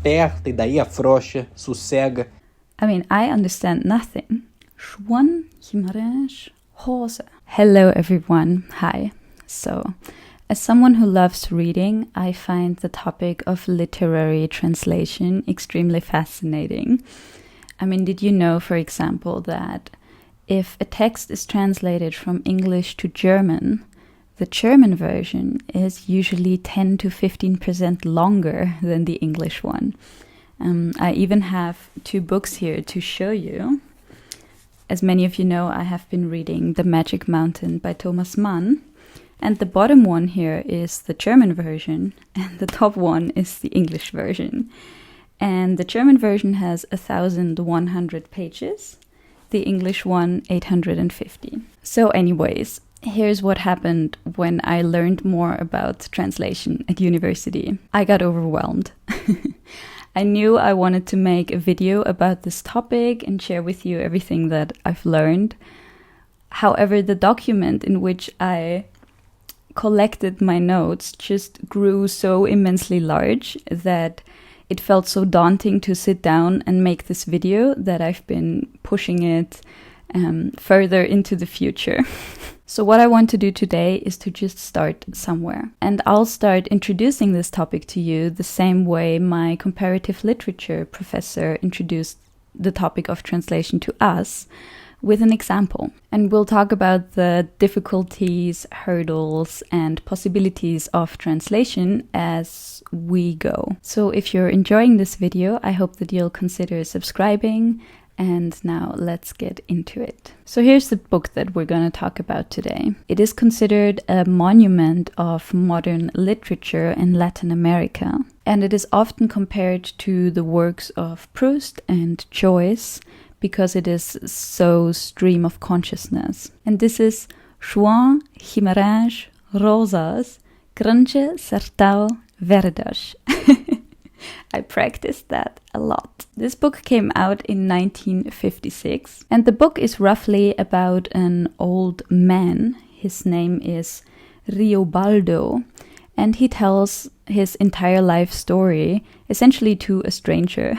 aperta e daí afrouxa, sossega. I mean, I understand nothing. Hello everyone, hi. So, as someone who loves reading, I find the topic of literary translation extremely fascinating. I mean, did you know, for example, that if a text is translated from English to German, the German version is usually 10 to 15% longer than the English one. I even have 2 books here to show you. As many of you know, I have been reading The Magic Mountain by Thomas Mann. And the bottom one here is the German version, and the top one is the English version. And the German version has 1,100 pages, the English one 850. So anyways, here's what happened when I learned more about translation at university. I got overwhelmed. I knew I wanted to make a video about this topic and share with you everything that I've learned. However, the document in which I collected my notes just grew so immensely large that it felt so daunting to sit down and make this video that I've been pushing it further into the future. So what I want to do today is to just start somewhere. And I'll start introducing this topic to you the same way my comparative literature professor introduced the topic of translation to us, with an example. And we'll talk about the difficulties, hurdles, and possibilities of translation as we go. So if you're enjoying this video, I hope that you'll consider subscribing. And now let's get into it. So here's the book that we're going to talk about today. It is considered a monument of modern literature in Latin America, and it is often compared to the works of Proust and Joyce because it is so stream of consciousness. And this is João Guimarães Rosa's Grande, Sertão, Veredas. I practiced that a lot. This book came out in 1956, and the book is roughly about an old man. His name is Riobaldo, and he tells his entire life story essentially to a stranger.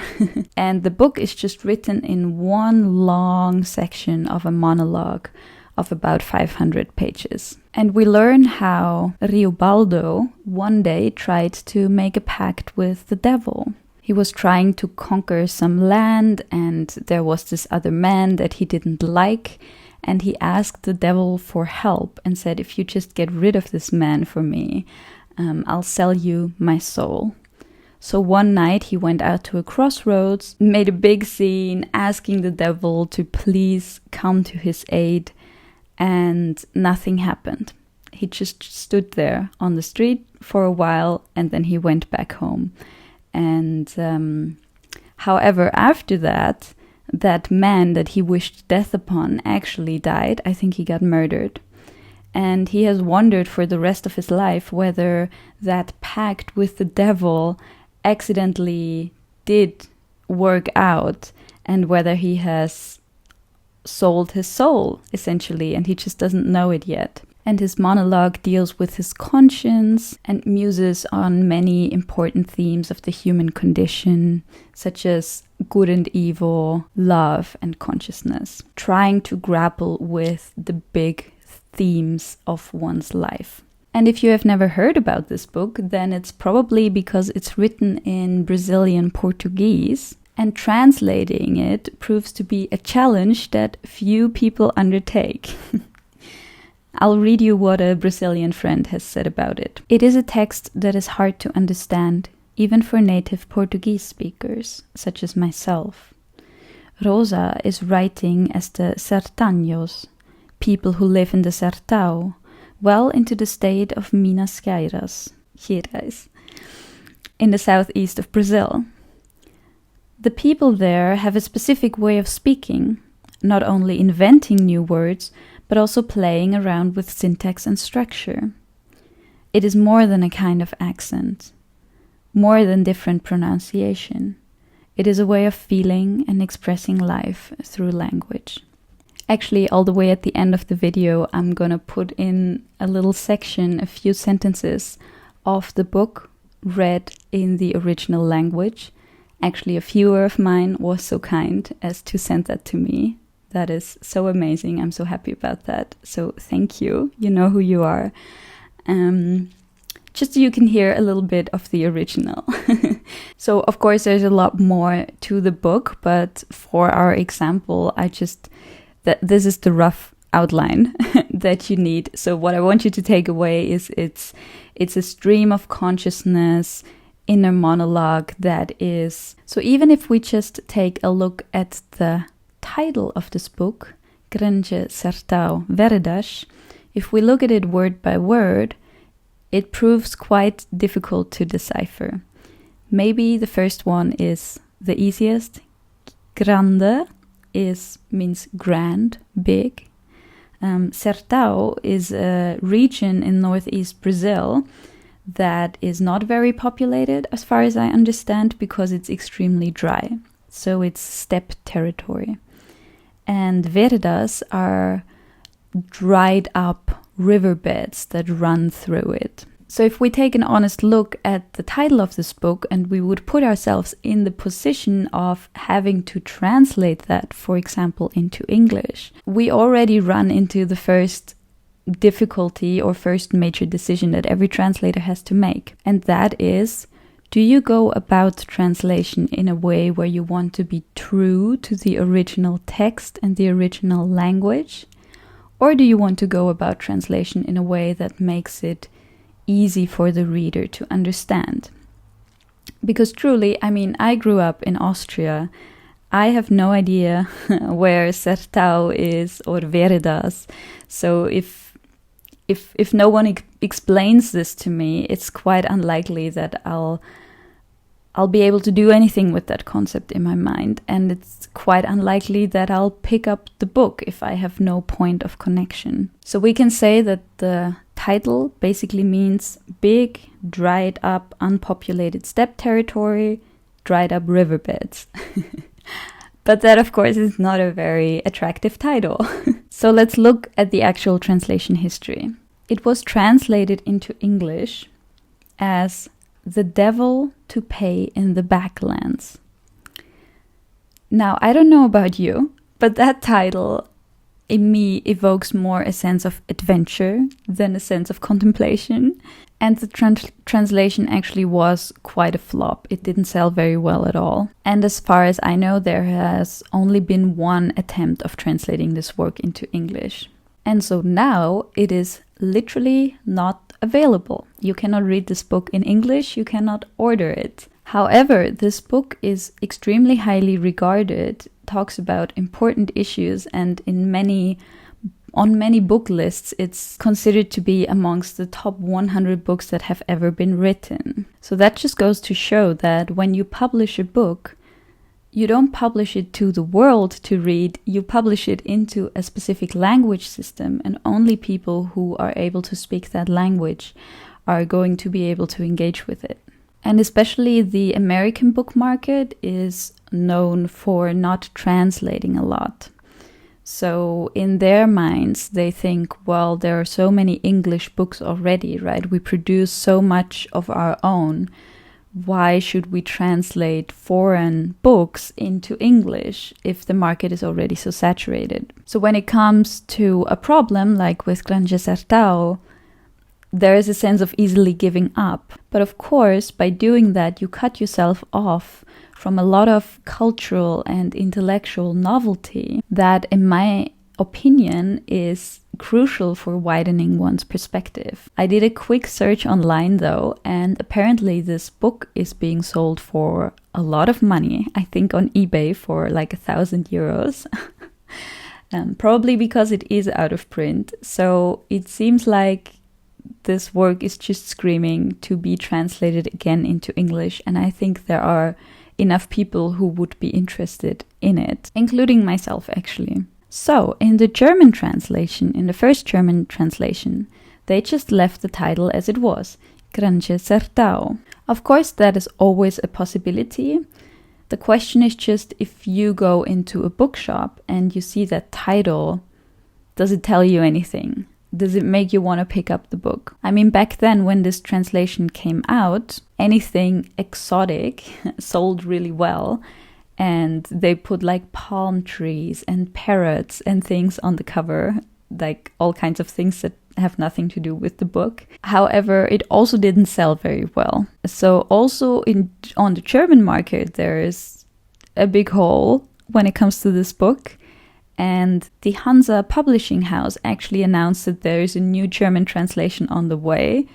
And the book is just written in one long section of a monologue of about 500 pages. And we learn how Riobaldo one day tried to make a pact with the devil. He was trying to conquer some land, and there was this other man that he didn't like, and he asked the devil for help and said, if you just get rid of this man for me, I'll sell you my soul. So one night he went out to a crossroads, made a big scene asking the devil to please come to his aid, and nothing happened. He just stood there on the street for a while, and then he went back home. And however, after that, that man that he wished death upon actually died. I think he got murdered. And he has wondered for the rest of his life whether that pact with the devil accidentally did work out, and whether he has sold his soul, essentially, and he just doesn't know it yet. And his monologue deals with his conscience and muses on many important themes of the human condition, such as good and evil, love and consciousness, trying to grapple with the big themes of one's life. And if you have never heard about this book, then it's probably because it's written in Brazilian Portuguese, and translating it proves to be a challenge that few people undertake. I'll read you what a Brazilian friend has said about it. It is a text that is hard to understand, even for native Portuguese speakers, such as myself. Rosa is writing as the sertaños, people who live in the Sertão, well into the state of Minas Gerais, in the southeast of Brazil. The people there have a specific way of speaking, not only inventing new words, but also playing around with syntax and structure. It is more than a kind of accent, more than different pronunciation. It is a way of feeling and expressing life through language. Actually, all the way at the end of the video, I'm gonna put in a little section, a few sentences of the book read in the original language, Actually, a viewer of mine was so kind as to send that to me. That is so amazing. I'm so happy about that. So thank you. You know who you are. Just so you can hear a little bit of the original. So, of course, there's a lot more to the book, but for our example, this is the rough outline that you need. So what I want you to take away is it's a stream of consciousness, inner monologue that is... So even if we just take a look at the title of this book, Grande, Sertão, Veredas, if we look at it word by word, it proves quite difficult to decipher. Maybe the first one is the easiest. Grande means grand, big. Sertão is a region in northeast Brazil that is not very populated, as far as I understand, because it's extremely dry. So it's steppe territory. And veredas are dried up riverbeds that run through it. So if we take an honest look at the title of this book and we would put ourselves in the position of having to translate that, for example, into English, we already run into the first difficulty or first major decision that every translator has to make. And that is, do you go about translation in a way where you want to be true to the original text and the original language? Or do you want to go about translation in a way that makes it easy for the reader to understand? Because truly, I mean, I grew up in Austria. I have no idea where Sertão is or Veredas. So if no one explains this to me, it's quite unlikely that I'll be able to do anything with that concept in my mind. And it's quite unlikely that I'll pick up the book if I have no point of connection. So we can say that the title basically means big, dried up, unpopulated steppe territory, dried up riverbeds. But that, of course, is not a very attractive title. So let's look at the actual translation history. It was translated into English as The Devil to Pay in the Backlands. Now, I don't know about you, but that title in me evokes more a sense of adventure than a sense of contemplation. And the translation actually was quite a flop. It didn't sell very well at all. And as far as I know, there has only been one attempt of translating this work into English. And so now it is literally not available. You cannot read this book in English, you cannot order it. However, this book is extremely highly regarded, talks about important issues, and on many book lists, it's considered to be amongst the top 100 books that have ever been written. So that just goes to show that when you publish a book, you don't publish it to the world to read, you publish it into a specific language system, and only people who are able to speak that language are going to be able to engage with it. And especially the American book market is known for not translating a lot. So in their minds, they think, well, there are so many English books already, right? We produce so much of our own. Why should we translate foreign books into English if the market is already so saturated? So when it comes to a problem like with Grande Sertão, there is a sense of easily giving up. But of course, by doing that, you cut yourself off from a lot of cultural and intellectual novelty that, in my opinion, is crucial for widening one's perspective. I did a quick search online though, and apparently this book is being sold for a lot of money. I think on eBay for like 1,000 euros. Probably because it is out of print. So it seems like this work is just screaming to be translated again into English, and I think there are enough people who would be interested in it, including myself actually. So in the German translation, in the first German translation, they just left the title as it was, Grande Sertão. Of course, that is always a possibility. The question is just, if you go into a bookshop and you see that title, does it tell you anything? Does it make you want to pick up the book? I mean, back then when this translation came out, anything exotic sold really well. And they put like palm trees and parrots and things on the cover, like all kinds of things that have nothing to do with the book. However, it also didn't sell very well. So also on the German market, there is a big hole when it comes to this book. And the Hansa Publishing House actually announced that there is a new German translation on the way.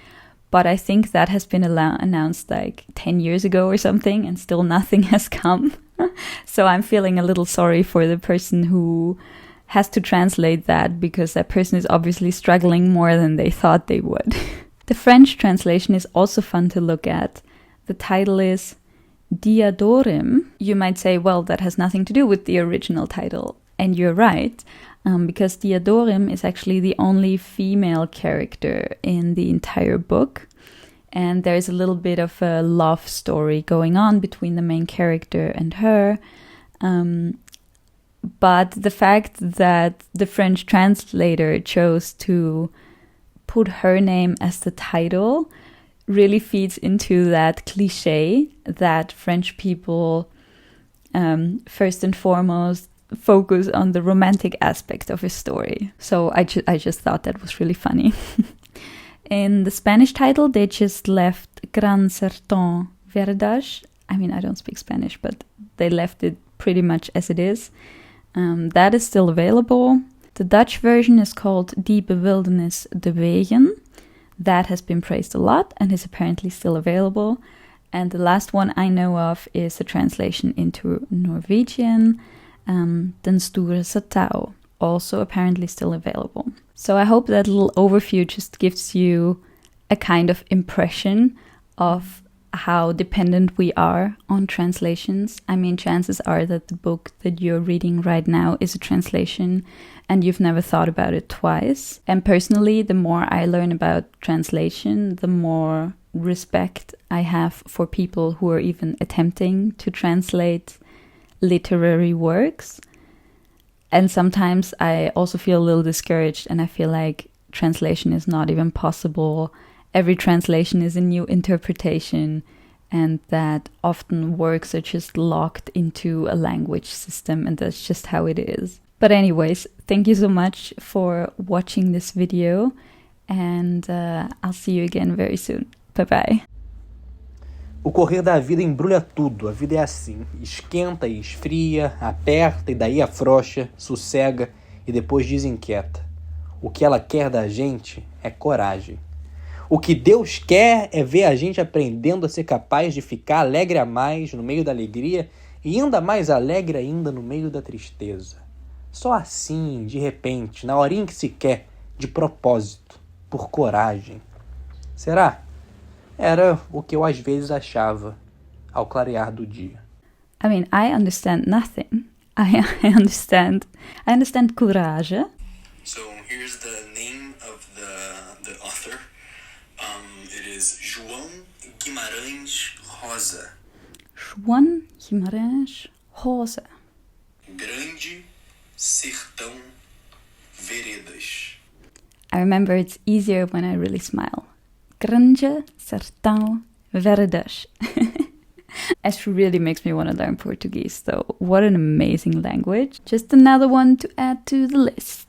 But I think that has been announced like 10 years ago or something, and still nothing has come. So I'm feeling a little sorry for the person who has to translate that, because that person is obviously struggling more than they thought they would. The French translation is also fun to look at. The title is Diadorim. You might say, well, that has nothing to do with the original title. And you're right, because Diadorim is actually the only female character in the entire book. And there's a little bit of a love story going on between the main character and her. But the fact that the French translator chose to put her name as the title really feeds into that cliche that French people, first and foremost, focus on the romantic aspect of his story. So I just thought that was really funny. In the Spanish title, they just left Gran Sertão Veredas. I mean, I don't speak Spanish, but they left it pretty much as it is. That is still available. The Dutch version is called Die Bewildernis de Wegen. That has been praised a lot and is apparently still available. And the last one I know of is a translation into Norwegian, Den Store Sertão, also apparently still available. So I hope that little overview just gives you a kind of impression of how dependent we are on translations. I mean, chances are that the book that you're reading right now is a translation and you've never thought about it twice. And personally, the more I learn about translation, the more respect I have for people who are even attempting to translate literary works. And sometimes I also feel a little discouraged, and I feel like translation is not even possible. Every translation is a new interpretation, and that often works are just locked into a language system, and that's just how it is. But anyways, thank you so much for watching this video, and I'll see you again very soon. Bye bye. O correr da vida embrulha tudo, a vida é assim, esquenta e esfria, aperta e daí afrouxa, sossega e depois desinquieta. O que ela quer da gente é coragem. O que Deus quer é ver a gente aprendendo a ser capaz de ficar alegre a mais no meio da alegria e ainda mais alegre ainda no meio da tristeza. Só assim, de repente, na horinha que se quer, de propósito, por coragem. Será? Era o que eu às vezes achava ao clarear do dia. I mean, I understand nothing. I understand courage. So here's the name of the author. It is João Guimarães Rosa. João Guimarães Rosa. Grande, Sertão, Veredas. I remember it's easier when I really smile. Grande, Sertão, Veredas. It really makes me want to learn Portuguese, though. What an amazing language. Just another one to add to the list.